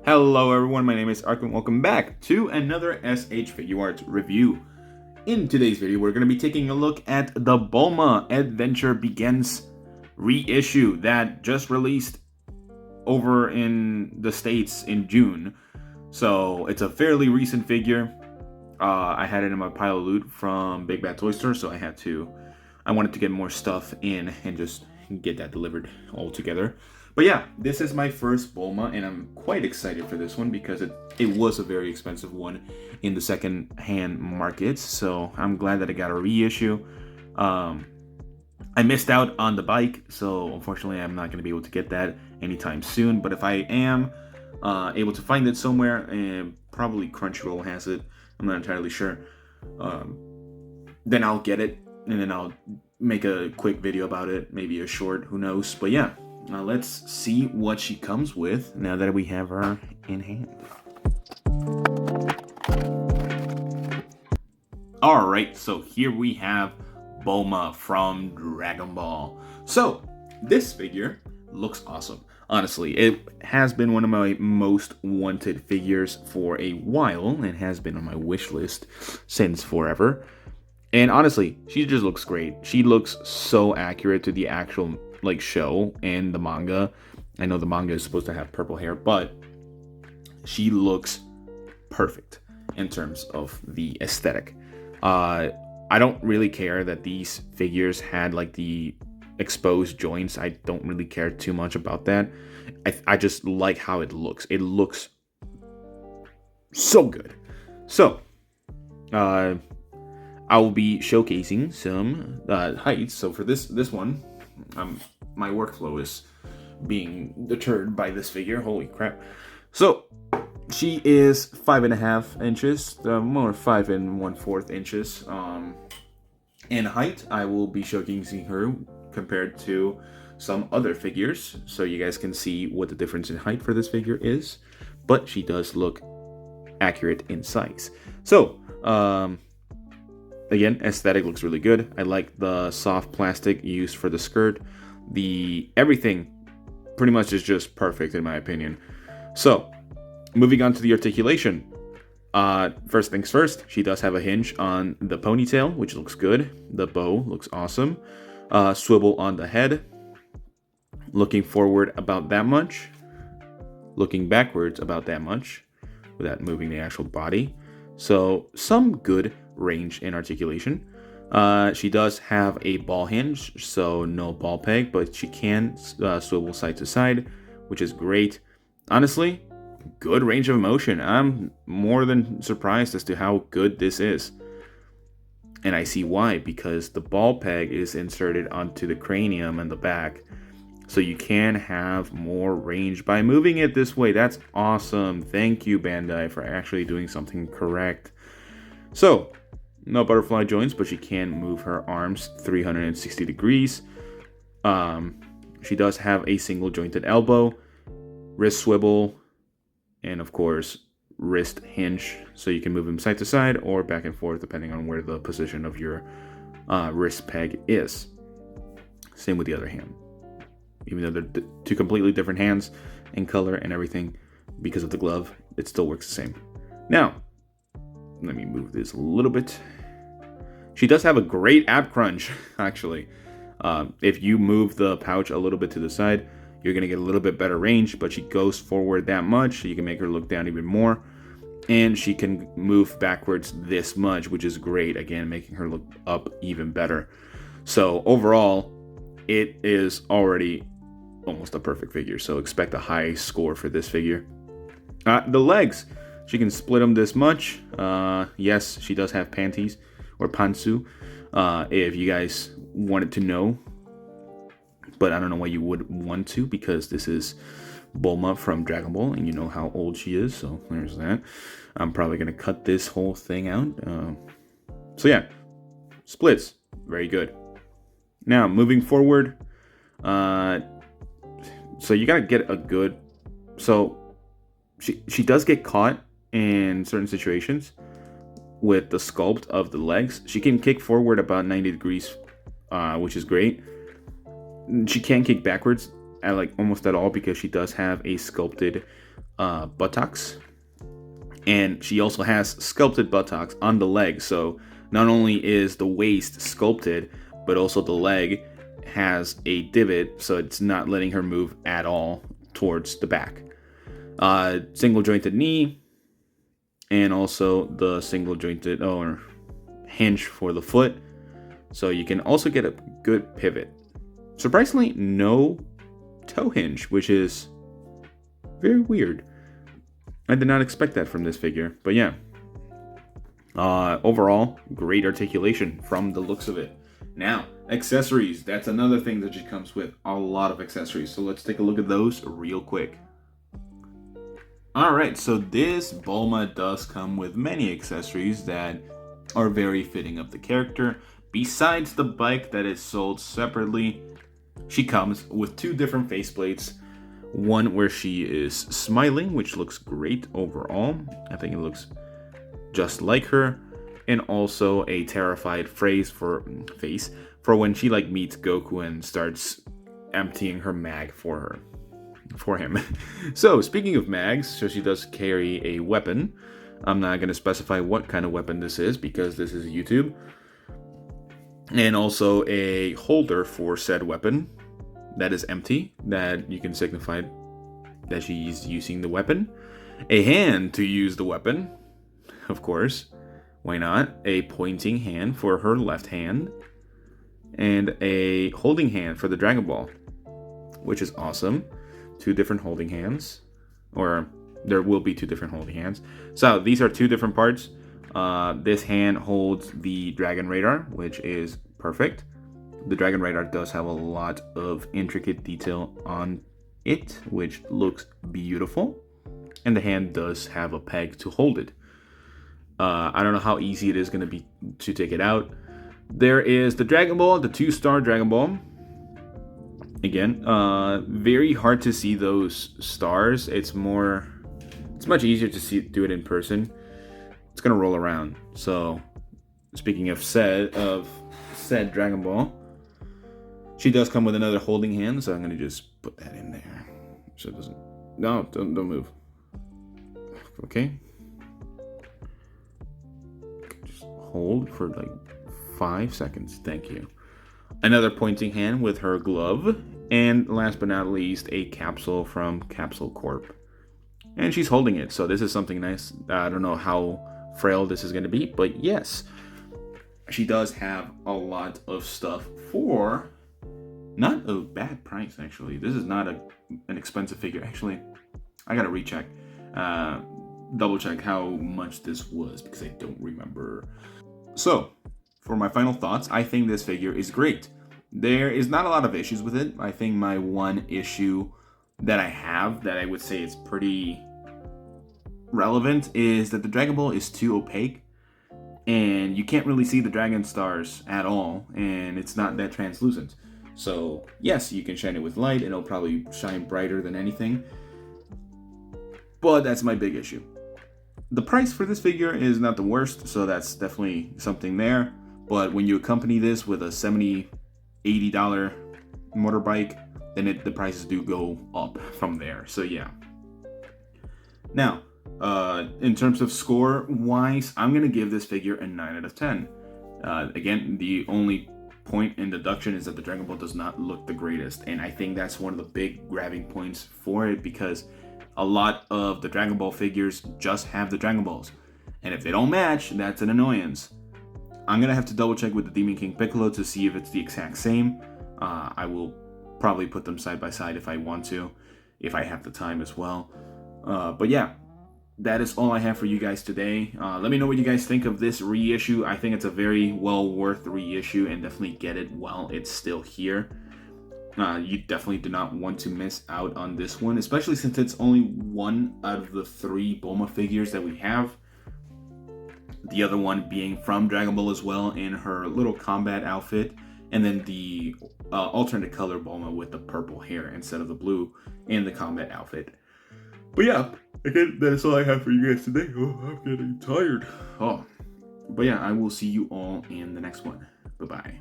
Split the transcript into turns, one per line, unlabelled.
Hello everyone, my name is Ark and welcome back to another SH Figuarts review. In today's video, we're going to be taking a look at the BULMA Adventure Begins reissue that just released over in the States in June. So it's a fairly recent figure. I had it in my pile of loot from Big Bad Toy Store, so I wanted to get more stuff in and just get that delivered all together. But yeah, this is my first BULMA, and I'm quite excited for this one because it was a very expensive one in the second-hand markets. So I'm glad that I got a reissue. I missed out on the bike, so unfortunately I'm not going to be able to get that anytime soon. But if I am able to find it somewhere, and probably Crunchyroll has it, I'm not entirely sure, then I'll get it, and then I'll make a quick video about it, maybe a short, who knows. But yeah. Let's see what she comes with now that we have her in hand. Alright, so here we have BULMA from Dragon Ball. So, this figure looks awesome. Honestly, it has been one of my most wanted figures for a while and has been on my wish list since forever. And honestly, she just looks great. She looks so accurate to the actual show and the manga. I know the manga is supposed to have purple hair, but she looks perfect in terms of the aesthetic. I don't really care that these figures had the exposed joints. I don't really care too much about that. I just like how it looks. It looks so good. So, I will be showcasing some heights. So for this one, my workflow is being deterred by this figure. Holy crap. So she is 5.5 inches, more 5 1/4 inches. In height, I will be showcasing her compared to some other figures, so you guys can see what the difference in height for this figure is. But she does look accurate in size. So, again, aesthetic looks really good. I like the soft plastic used for the skirt. Everything pretty much is just perfect in my opinion. So, moving on to the articulation. First things first, she does have a hinge on the ponytail, which looks good. The bow looks awesome. Swivel on the head. Looking forward about that much. Looking backwards about that much without moving the actual body. So, some good range in articulation. She does have a ball hinge, so no ball peg, but she can swivel side to side, which is great. Honestly, good range of motion. I'm more than surprised as to how good this is. And I see why, because the ball peg is inserted onto the cranium and the back, so you can have more range by moving it this way. That's awesome. Thank you, Bandai, for actually doing something correct. So, no butterfly joints, but she can move her arms 360 degrees. She does have a single jointed elbow, wrist swivel, and of course, wrist hinge. So you can move them side to side or back and forth depending on where the position of your wrist peg is. Same with the other hand. Even though they're two completely different hands in color and everything, because of the glove, it still works the same. Now, let me move this a little bit. She does have a great ab crunch, actually. If you move the pouch a little bit to the side, you're going to get a little bit better range, but she goes forward that much, so you can make her look down even more. And she can move backwards this much, which is great. Again, making her look up even better. So overall, it is already almost a perfect figure, so expect a high score for this figure. The legs. She can split them this much. Yes, she does have panties, or pantsu, if you guys wanted to know. But I don't know why you would want to, because this is BULMA from Dragon Ball, and you know how old she is, so there's that. I'm probably going to cut this whole thing out. So yeah, splits, very good. Now, moving forward, so you got to get a good... So, she does get caught in certain situations with the sculpt of the legs. She can kick forward about 90 degrees, which is great. She can't kick backwards at almost at all, because she does have a sculpted buttocks. And she also has sculpted buttocks on the leg. So not only is the waist sculpted, but also the leg has a divot, so it's not letting her move at all towards the back. Single jointed knee, and also the single jointed or hinge for the foot. So you can also get a good pivot. Surprisingly, no toe hinge, which is very weird. I did not expect that from this figure, but yeah. Overall, great articulation from the looks of it. Now, accessories. That's another thing that she comes with. A lot of accessories. So let's take a look at those real quick. Alright, so this BULMA does come with many accessories that are very fitting of the character. Besides the bike that is sold separately, she comes with 2 different faceplates. One where she is smiling, which looks great overall. I think it looks just like her. And also a terrified face for when she like meets Goku and starts emptying her mag for him. So speaking of mags, so she does carry a weapon. I'm not going to specify what kind of weapon this is because this is YouTube. And also a holder for said weapon that is empty, that you can signify that she's using the weapon. A hand to use the weapon, of course. Why not? A pointing hand for her left hand. And a holding hand for the Dragon Ball, which is awesome. 2 different holding hands. Or there will be 2 different holding hands. So these are 2 different parts. This hand holds the Dragon Radar, which is perfect. The Dragon Radar does have a lot of intricate detail on it, which looks beautiful. And the hand does have a peg to hold it. I don't know how easy it is going to be to take it out. There is the Dragon Ball, the 2-star Dragon Ball. Again, very hard to see those stars. It's much easier to do it in person. It's going to roll around. So, speaking of said Dragon Ball, she does come with another holding hand, so I'm going to just put that in there. So it doesn't... No, don't move. Okay. Just hold for like 5 seconds. Thank you. Another pointing hand with her glove. And last but not least, a capsule from Capsule Corp. And she's holding it, so this is something nice. I don't know how frail this is going to be, but yes. She does have a lot of stuff for not a bad price, actually. This is not an expensive figure. Actually, I gotta recheck, double check how much this was because I don't remember. So, for my final thoughts, I think this figure is great. There is not a lot of issues with it. I think my one issue that I have that I would say is pretty relevant is that the Dragon Ball is too opaque. And you can't really see the dragon stars at all, and it's not that translucent. So, yes, you can shine it with light, and it'll probably shine brighter than anything. But that's my big issue. The price for this figure is not the worst, so that's definitely something there. But when you accompany this with a $70, $80 motorbike, then the prices do go up from there. So, yeah. Now, in terms of score wise, I'm going to give this figure a 9 out of 10. Again, the only point in deduction is that the Dragon Ball does not look the greatest. And I think that's one of the big grabbing points for it because a lot of the Dragon Ball figures just have the Dragon Balls. And if they don't match, that's an annoyance. I'm going to have to double check with the Demon King Piccolo to see if it's the exact same. I will probably put them side by side if I want to, if I have the time as well. But yeah. That is all I have for you guys today. Let me know what you guys think of this reissue. I think it's a very well worth reissue and definitely get it while it's still here. You definitely do not want to miss out on this one, especially since it's only one out of the 3 BULMA figures that we have. The other one being from Dragon Ball as well in her little combat outfit. And then the alternate color BULMA with the purple hair instead of the blue in the combat outfit. But yeah, again, that is all I have for you guys today. Oh, I'm getting tired. But yeah, I will see you all in the next one. Bye-bye.